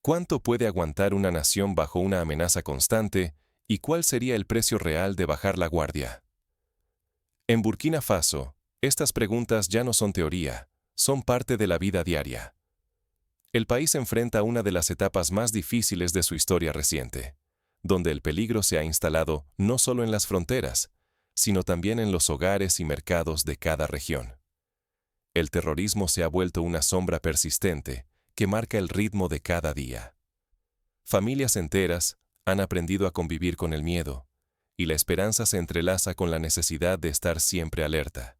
¿Cuánto puede aguantar una nación bajo una amenaza constante y cuál sería el precio real de bajar la guardia? En Burkina Faso, estas preguntas ya no son teoría, son parte de la vida diaria. El país enfrenta una de las etapas más difíciles de su historia reciente, donde el peligro se ha instalado no solo en las fronteras, sino también en los hogares y mercados de cada región. El terrorismo se ha vuelto una sombra persistente que marca el ritmo de cada día. Familias enteras han aprendido a convivir con el miedo, y la esperanza se entrelaza con la necesidad de estar siempre alerta.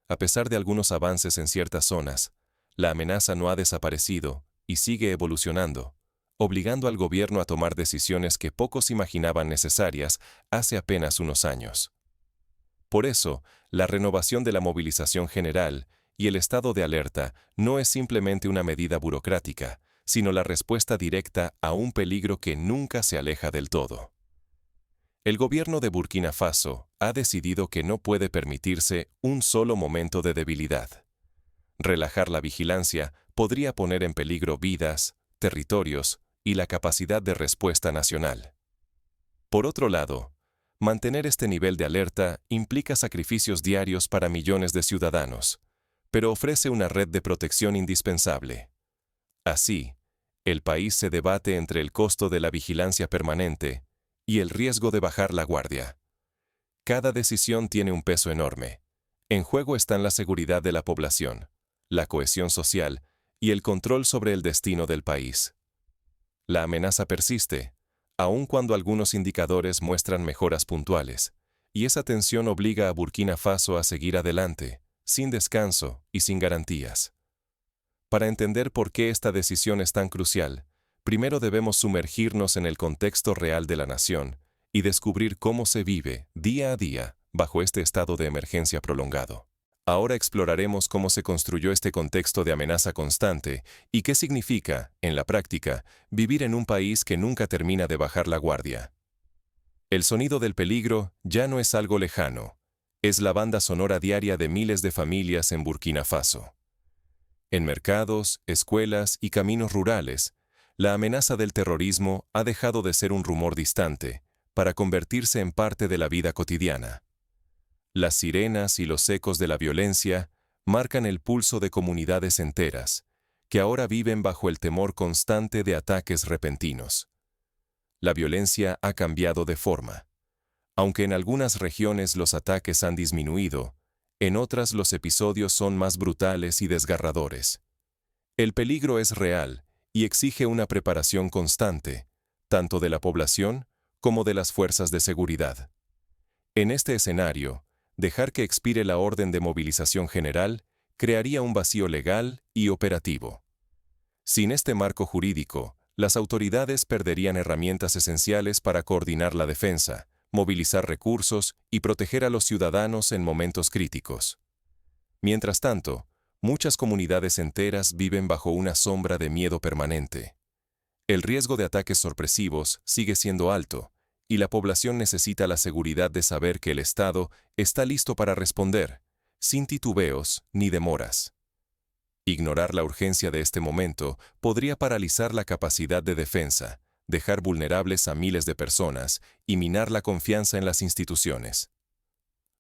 A pesar de algunos avances en ciertas zonas, la amenaza no ha desaparecido y sigue evolucionando, obligando al gobierno a tomar decisiones que pocos imaginaban necesarias hace apenas unos años. Por eso, la renovación de la movilización general y el estado de alerta no es simplemente una medida burocrática, sino la respuesta directa a un peligro que nunca se aleja del todo. El gobierno de Burkina Faso ha decidido que no puede permitirse un solo momento de debilidad. Relajar la vigilancia podría poner en peligro vidas, territorios y la capacidad de respuesta nacional. Por otro lado, mantener este nivel de alerta implica sacrificios diarios para millones de ciudadanos, pero ofrece una red de protección indispensable. Así, el país se debate entre el costo de la vigilancia permanente y el riesgo de bajar la guardia. Cada decisión tiene un peso enorme. En juego están la seguridad de la población, la cohesión social y el control sobre el destino del país. La amenaza persiste, aun cuando algunos indicadores muestran mejoras puntuales, y esa tensión obliga a Burkina Faso a seguir adelante, sin descanso y sin garantías. Para entender por qué esta decisión es tan crucial, primero debemos sumergirnos en el contexto real de la nación y descubrir cómo se vive, día a día, bajo este estado de emergencia prolongado. Ahora exploraremos cómo se construyó este contexto de amenaza constante y qué significa, en la práctica, vivir en un país que nunca termina de bajar la guardia. El sonido del peligro ya no es algo lejano, es la banda sonora diaria de miles de familias en Burkina Faso. En mercados, escuelas y caminos rurales, la amenaza del terrorismo ha dejado de ser un rumor distante para convertirse en parte de la vida cotidiana. Las sirenas y los ecos de la violencia marcan el pulso de comunidades enteras, que ahora viven bajo el temor constante de ataques repentinos. La violencia ha cambiado de forma. Aunque en algunas regiones los ataques han disminuido, en otras los episodios son más brutales y desgarradores. El peligro es real y exige una preparación constante, tanto de la población como de las fuerzas de seguridad. En este escenario, dejar que expire la orden de movilización general crearía un vacío legal y operativo. Sin este marco jurídico, las autoridades perderían herramientas esenciales para coordinar la defensa, movilizar recursos y proteger a los ciudadanos en momentos críticos. Mientras tanto, muchas comunidades enteras viven bajo una sombra de miedo permanente. El riesgo de ataques sorpresivos sigue siendo alto, y la población necesita la seguridad de saber que el Estado está listo para responder, sin titubeos ni demoras. Ignorar la urgencia de este momento podría paralizar la capacidad de defensa, dejar vulnerables a miles de personas y minar la confianza en las instituciones.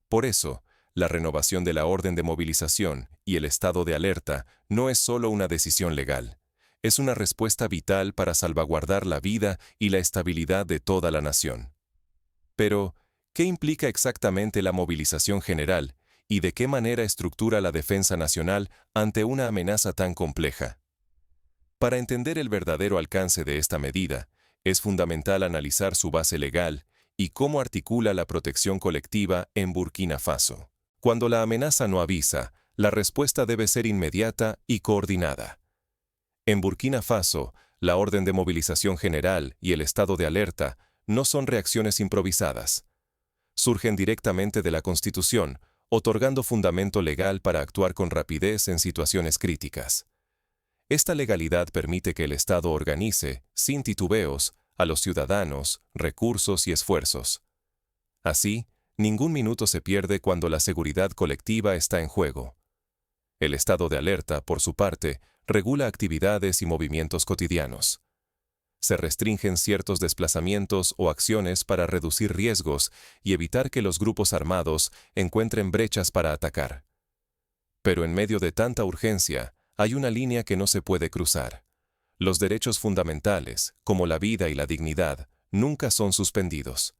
Por eso, la renovación de la orden de movilización y el estado de alerta no es solo una decisión legal, es una respuesta vital para salvaguardar la vida y la estabilidad de toda la nación. Pero, ¿qué implica exactamente la movilización general y de qué manera estructura la defensa nacional ante una amenaza tan compleja? Para entender el verdadero alcance de esta medida, es fundamental analizar su base legal y cómo articula la protección colectiva en Burkina Faso. Cuando la amenaza no avisa, la respuesta debe ser inmediata y coordinada. En Burkina Faso, la orden de movilización general y el estado de alerta no son reacciones improvisadas. Surgen directamente de la Constitución, otorgando fundamento legal para actuar con rapidez en situaciones críticas. Esta legalidad permite que el Estado organice, sin titubeos, a los ciudadanos, recursos y esfuerzos. Así, ningún minuto se pierde cuando la seguridad colectiva está en juego. El estado de alerta, por su parte, regula actividades y movimientos cotidianos. Se restringen ciertos desplazamientos o acciones para reducir riesgos y evitar que los grupos armados encuentren brechas para atacar. Pero en medio de tanta urgencia, hay una línea que no se puede cruzar. Los derechos fundamentales, como la vida y la dignidad, nunca son suspendidos.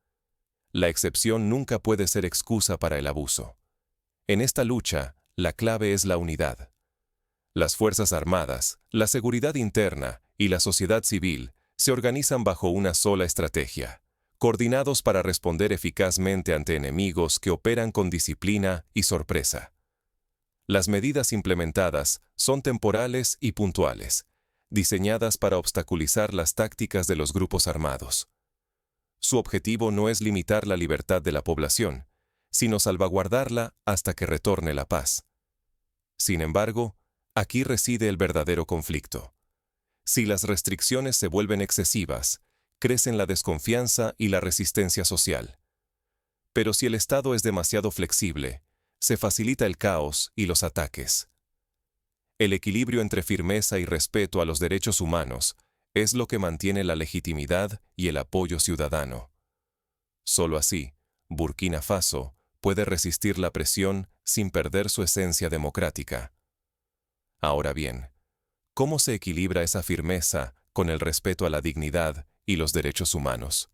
La excepción nunca puede ser excusa para el abuso. En esta lucha, la clave es la unidad. Las Fuerzas Armadas, la seguridad interna y la sociedad civil se organizan bajo una sola estrategia, coordinados para responder eficazmente ante enemigos que operan con disciplina y sorpresa. Las medidas implementadas son temporales y puntuales, diseñadas para obstaculizar las tácticas de los grupos armados. Su objetivo no es limitar la libertad de la población, sino salvaguardarla hasta que retorne la paz. Sin embargo, aquí reside el verdadero conflicto. Si las restricciones se vuelven excesivas, crecen la desconfianza y la resistencia social. Pero si el Estado es demasiado flexible, se facilita el caos y los ataques. El equilibrio entre firmeza y respeto a los derechos humanos es lo que mantiene la legitimidad y el apoyo ciudadano. Solo así, Burkina Faso puede resistir la presión sin perder su esencia democrática. Ahora bien, ¿cómo se equilibra esa firmeza con el respeto a la dignidad y los derechos humanos?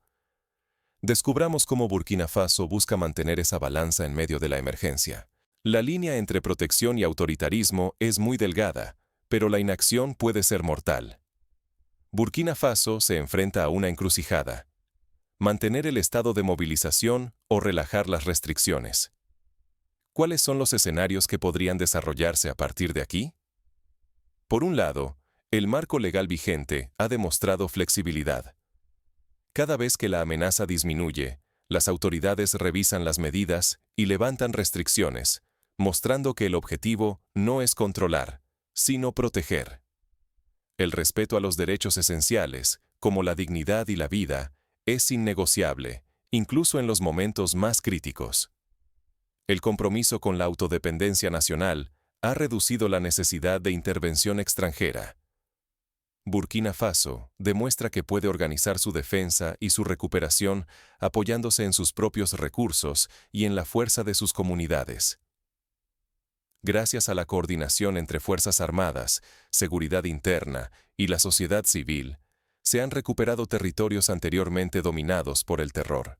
Descubramos cómo Burkina Faso busca mantener esa balanza en medio de la emergencia. La línea entre protección y autoritarismo es muy delgada, pero la inacción puede ser mortal. Burkina Faso se enfrenta a una encrucijada: mantener el estado de movilización o relajar las restricciones. ¿Cuáles son los escenarios que podrían desarrollarse a partir de aquí? Por un lado, el marco legal vigente ha demostrado flexibilidad. Cada vez que la amenaza disminuye, las autoridades revisan las medidas y levantan restricciones, mostrando que el objetivo no es controlar, sino proteger. El respeto a los derechos esenciales, como la dignidad y la vida, es innegociable, incluso en los momentos más críticos. El compromiso con la autodependencia nacional ha reducido la necesidad de intervención extranjera. Burkina Faso demuestra que puede organizar su defensa y su recuperación apoyándose en sus propios recursos y en la fuerza de sus comunidades. Gracias a la coordinación entre Fuerzas Armadas, seguridad interna y la sociedad civil, se han recuperado territorios anteriormente dominados por el terror.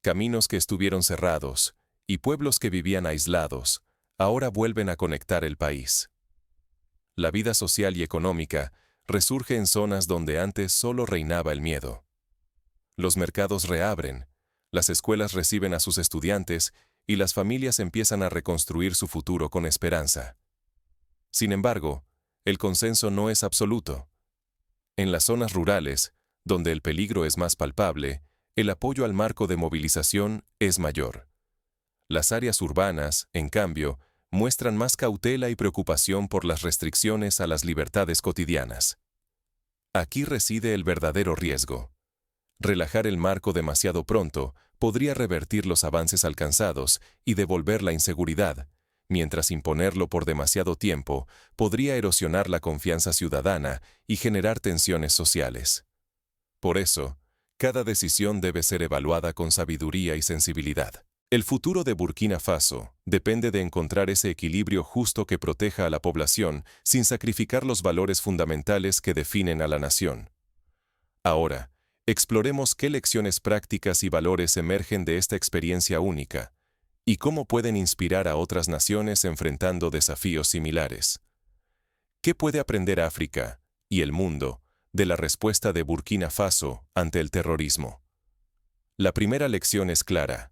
Caminos que estuvieron cerrados y pueblos que vivían aislados, ahora vuelven a conectar el país. La vida social y económica resurge en zonas donde antes solo reinaba el miedo. Los mercados reabren, las escuelas reciben a sus estudiantes y las familias empiezan a reconstruir su futuro con esperanza. Sin embargo, el consenso no es absoluto. En las zonas rurales, donde el peligro es más palpable, el apoyo al marco de movilización es mayor. Las áreas urbanas, en cambio, muestran más cautela y preocupación por las restricciones a las libertades cotidianas. Aquí reside el verdadero riesgo. Relajar el marco demasiado pronto podría revertir los avances alcanzados y devolver la inseguridad, mientras imponerlo por demasiado tiempo podría erosionar la confianza ciudadana y generar tensiones sociales. Por eso, cada decisión debe ser evaluada con sabiduría y sensibilidad. El futuro de Burkina Faso depende de encontrar ese equilibrio justo que proteja a la población sin sacrificar los valores fundamentales que definen a la nación. Ahora, exploremos qué lecciones prácticas y valores emergen de esta experiencia única y cómo pueden inspirar a otras naciones enfrentando desafíos similares. ¿Qué puede aprender África y el mundo de la respuesta de Burkina Faso ante el terrorismo? La primera lección es clara.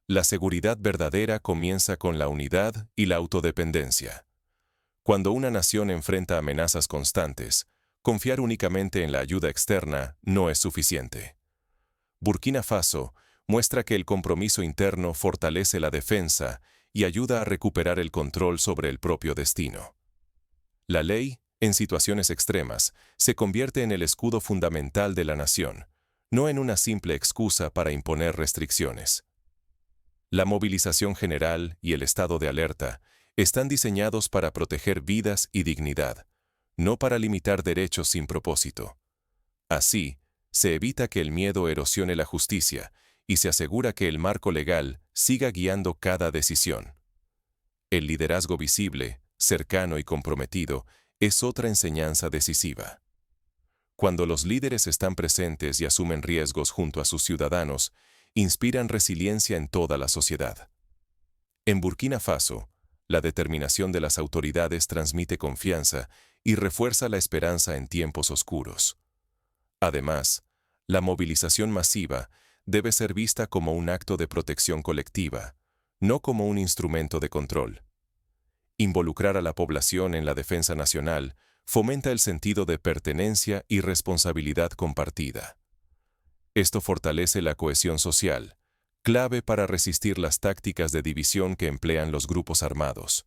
La seguridad verdadera comienza con la unidad y la autodependencia. Cuando una nación enfrenta amenazas constantes, confiar únicamente en la ayuda externa no es suficiente. Burkina Faso muestra que el compromiso interno fortalece la defensa y ayuda a recuperar el control sobre el propio destino. La ley, en situaciones extremas, se convierte en el escudo fundamental de la nación, no en una simple excusa para imponer restricciones. La movilización general y el estado de alerta están diseñados para proteger vidas y dignidad, no para limitar derechos sin propósito. Así, se evita que el miedo erosione la justicia y se asegura que el marco legal siga guiando cada decisión. El liderazgo visible, cercano y comprometido es otra enseñanza decisiva. Cuando los líderes están presentes y asumen riesgos junto a sus ciudadanos, inspiran resiliencia en toda la sociedad. En Burkina Faso, la determinación de las autoridades transmite confianza y refuerza la esperanza en tiempos oscuros. Además, la movilización masiva debe ser vista como un acto de protección colectiva, no como un instrumento de control. Involucrar a la población en la defensa nacional fomenta el sentido de pertenencia y responsabilidad compartida. Esto fortalece la cohesión social, clave para resistir las tácticas de división que emplean los grupos armados.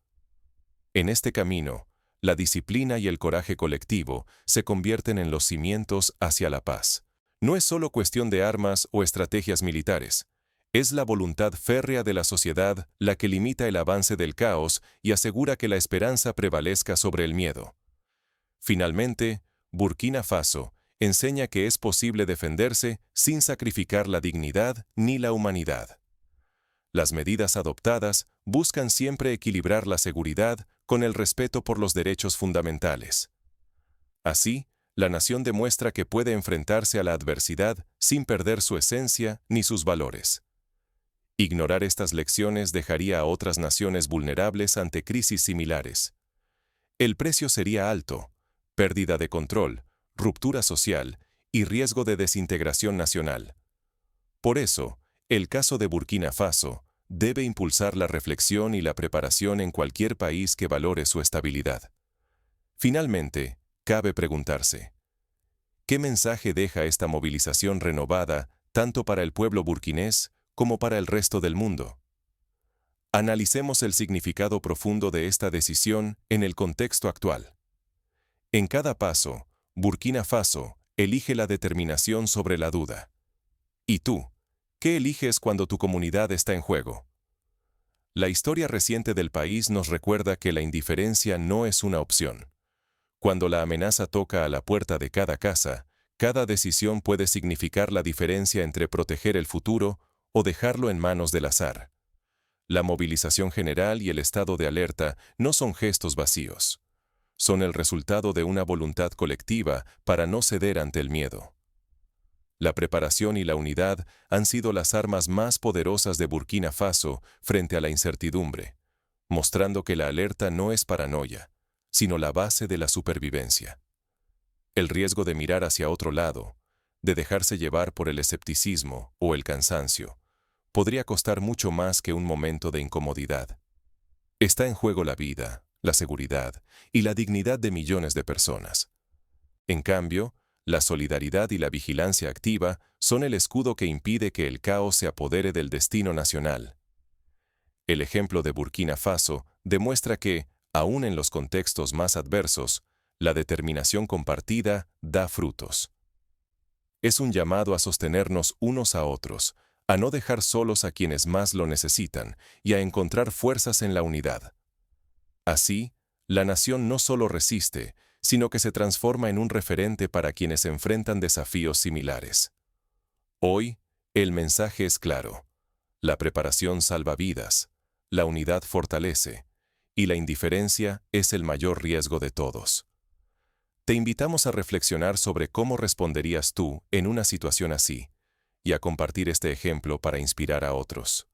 En este camino, la disciplina y el coraje colectivo se convierten en los cimientos hacia la paz. No es solo cuestión de armas o estrategias militares. Es la voluntad férrea de la sociedad la que limita el avance del caos y asegura que la esperanza prevalezca sobre el miedo. Finalmente, Burkina Faso enseña que es posible defenderse sin sacrificar la dignidad ni la humanidad. Las medidas adoptadas buscan siempre equilibrar la seguridad con el respeto por los derechos fundamentales. Así, la nación demuestra que puede enfrentarse a la adversidad sin perder su esencia ni sus valores. Ignorar estas lecciones dejaría a otras naciones vulnerables ante crisis similares. El precio sería alto: pérdida de control, ruptura social y riesgo de desintegración nacional. Por eso, el caso de Burkina Faso debe impulsar la reflexión y la preparación en cualquier país que valore su estabilidad. Finalmente, cabe preguntarse: ¿qué mensaje deja esta movilización renovada tanto para el pueblo burkinés como para el resto del mundo? Analicemos el significado profundo de esta decisión en el contexto actual. En cada paso, Burkina Faso elige la determinación sobre la duda. ¿Y tú? ¿Qué eliges cuando tu comunidad está en juego? La historia reciente del país nos recuerda que la indiferencia no es una opción. Cuando la amenaza toca a la puerta de cada casa, cada decisión puede significar la diferencia entre proteger el futuro o dejarlo en manos del azar. La movilización general y el estado de alerta no son gestos vacíos. Son el resultado de una voluntad colectiva para no ceder ante el miedo. La preparación y la unidad han sido las armas más poderosas de Burkina Faso frente a la incertidumbre, mostrando que la alerta no es paranoia, sino la base de la supervivencia. El riesgo de mirar hacia otro lado, de dejarse llevar por el escepticismo o el cansancio, podría costar mucho más que un momento de incomodidad. Está en juego la vida, la seguridad y la dignidad de millones de personas. En cambio, la solidaridad y la vigilancia activa son el escudo que impide que el caos se apodere del destino nacional. El ejemplo de Burkina Faso demuestra que, aun en los contextos más adversos, la determinación compartida da frutos. Es un llamado a sostenernos unos a otros, a no dejar solos a quienes más lo necesitan y a encontrar fuerzas en la unidad. Así, la nación no solo resiste, sino que se transforma en un referente para quienes enfrentan desafíos similares. Hoy, el mensaje es claro: la preparación salva vidas, la unidad fortalece, y la indiferencia es el mayor riesgo de todos. Te invitamos a reflexionar sobre cómo responderías tú en una situación así, y a compartir este ejemplo para inspirar a otros.